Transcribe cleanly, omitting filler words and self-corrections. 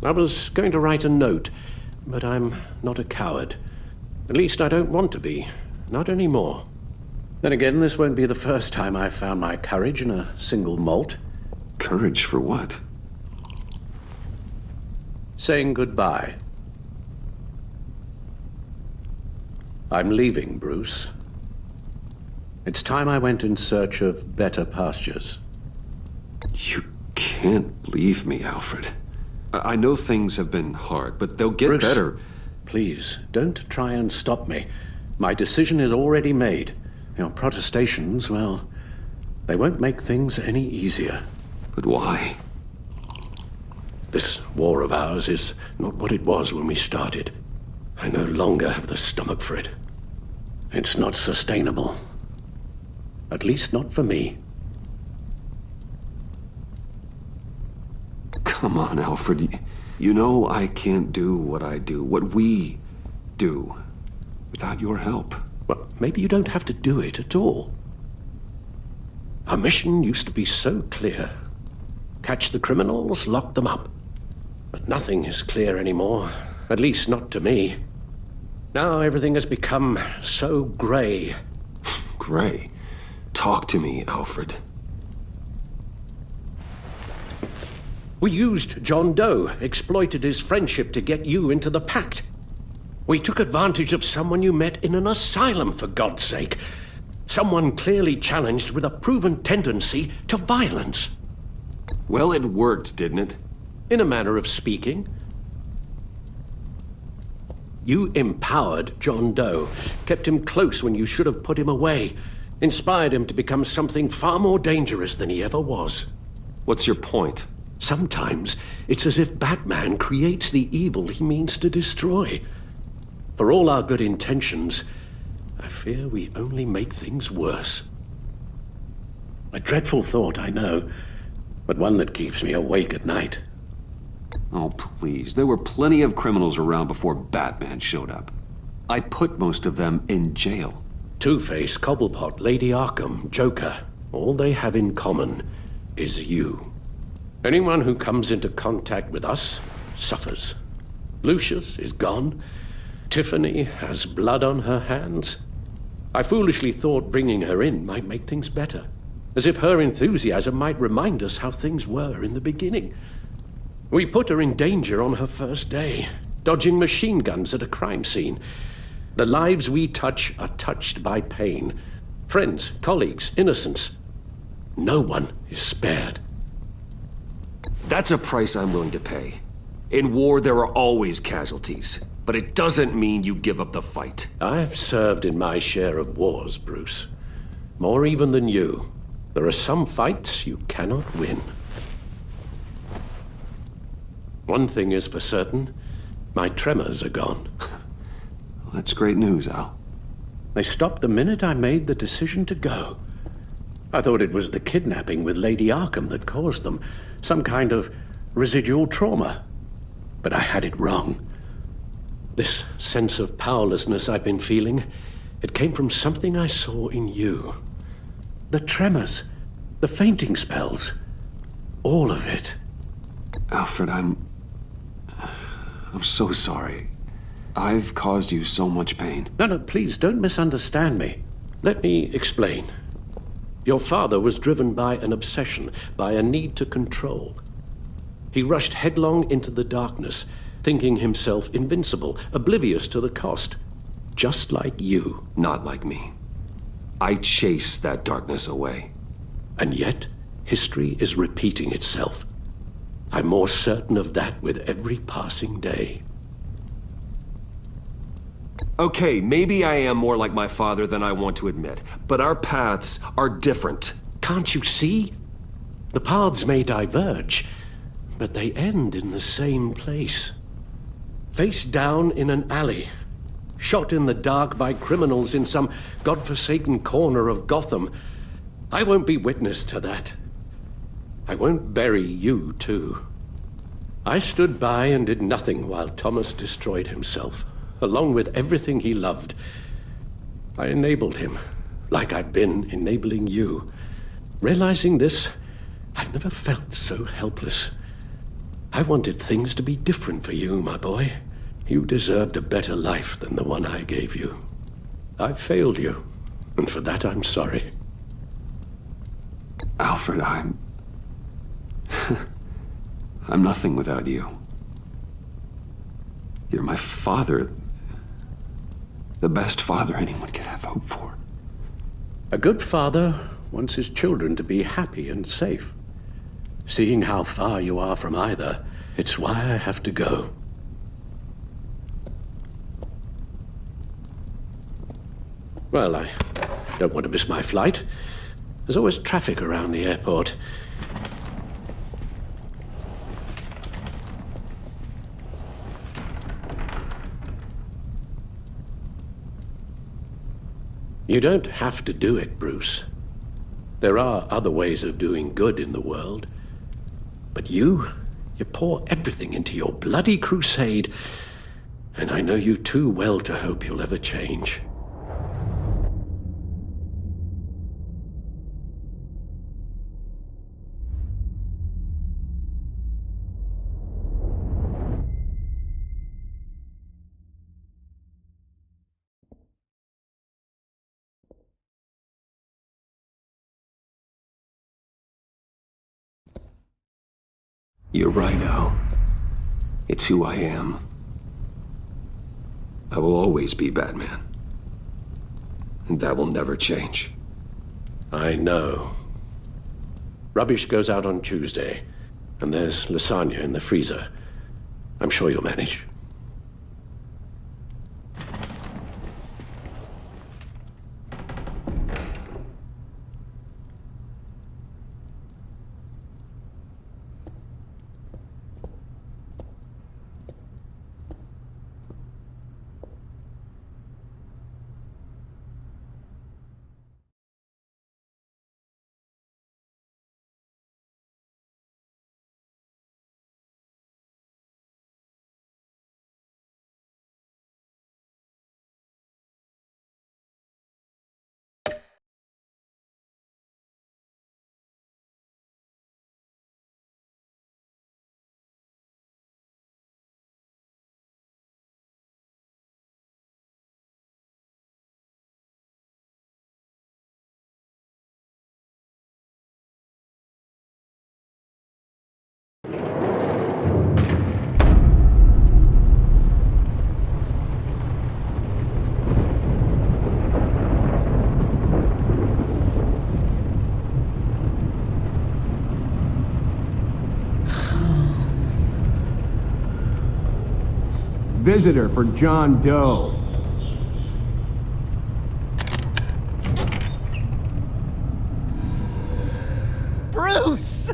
I was going to write a note, but I'm not a coward. At least I don't want to be. Not anymore. Then again, this won't be the first time I've found my courage in a single malt. Courage for what? Saying goodbye. I'm leaving, Bruce. It's time I went in search of better pastures. You can't leave me, Alfred. I know things have been hard, but they'll get Bruce, better. Please, don't try and stop me. My decision is already made. Your protestations, well, they won't make things any easier. But why? This war of ours is not what it was when we started. I no longer have the stomach for it. It's not sustainable. At least not for me. Come on, Alfred. You know I can't do what I do, what we do, without your help. Well, maybe you don't have to do it at all. Our mission used to be so clear. Catch the criminals, lock them up. But nothing is clear anymore, at least not to me. Now everything has become so grey. Gray, talk to me, Alfred. We used John Doe, exploited his friendship to get you into the pact. We took advantage of someone you met in an asylum, for God's sake. Someone clearly challenged with a proven tendency to violence. Well, it worked, didn't it? In a manner of speaking. You empowered John Doe, kept him close when you should have put him away, inspired him to become something far more dangerous than he ever was. What's your point? Sometimes it's as if Batman creates the evil he means to destroy. For all our good intentions, I fear we only make things worse. A dreadful thought, I know, but one that keeps me awake at night. Oh, please. There were plenty of criminals around before Batman showed up. I put most of them in jail. Two-Face, Cobblepot, Lady Arkham, Joker, all they have in common is you. Anyone who comes into contact with us suffers. Lucius is gone. Tiffany has blood on her hands. I foolishly thought bringing her in might make things better, as if her enthusiasm might remind us how things were in the beginning. We put her in danger on her first day, dodging machine guns at a crime scene. The lives we touch are touched by pain. Friends, colleagues, innocents. No one is spared. That's a price I'm willing to pay. In war, there are always casualties, but it doesn't mean you give up the fight. I've served in my share of wars, Bruce. More even than you. There are some fights you cannot win. One thing is for certain, my tremors are gone. Well, that's great news, Al. They stopped the minute I made the decision to go. I thought it was the kidnapping with Lady Arkham that caused them, some kind of residual trauma. But I had it wrong. This sense of powerlessness I've been feeling, it came from something I saw in you. The tremors, the fainting spells, all of it. Alfred, I'm so sorry. I've caused you so much pain. No, please don't misunderstand me. Let me explain. Your father was driven by an obsession, by a need to control. He rushed headlong into the darkness, thinking himself invincible, oblivious to the cost. Just like you. Not like me. I chase that darkness away. And yet, history is repeating itself. I'm more certain of that with every passing day. Okay, maybe I am more like my father than I want to admit, but our paths are different. Can't you see? The paths may diverge, but they end in the same place. Face down in an alley, shot in the dark by criminals in some godforsaken corner of Gotham. I won't be witness to that. I won't bury you, too. I stood by and did nothing while Thomas destroyed himself, along with everything he loved. I enabled him, like I've been enabling you. Realizing this, I've never felt so helpless. I wanted things to be different for you, my boy. You deserved a better life than the one I gave you. I failed you, and for that I'm sorry. Alfred, I'm nothing without you. You're my father. The best father anyone could have hope for. A good father wants his children to be happy and safe. Seeing how far you are from either, it's why I have to go. Well, I don't want to miss my flight. There's always traffic around the airport. You don't have to do it, Bruce. There are other ways of doing good in the world. But you pour everything into your bloody crusade, and I know you too well to hope you'll ever change. You're right, Al. It's who I am. I will always be Batman. And that will never change. I know. Rubbish goes out on Tuesday, and there's lasagna in the freezer. I'm sure you'll manage. Visitor for John Doe. Bruce!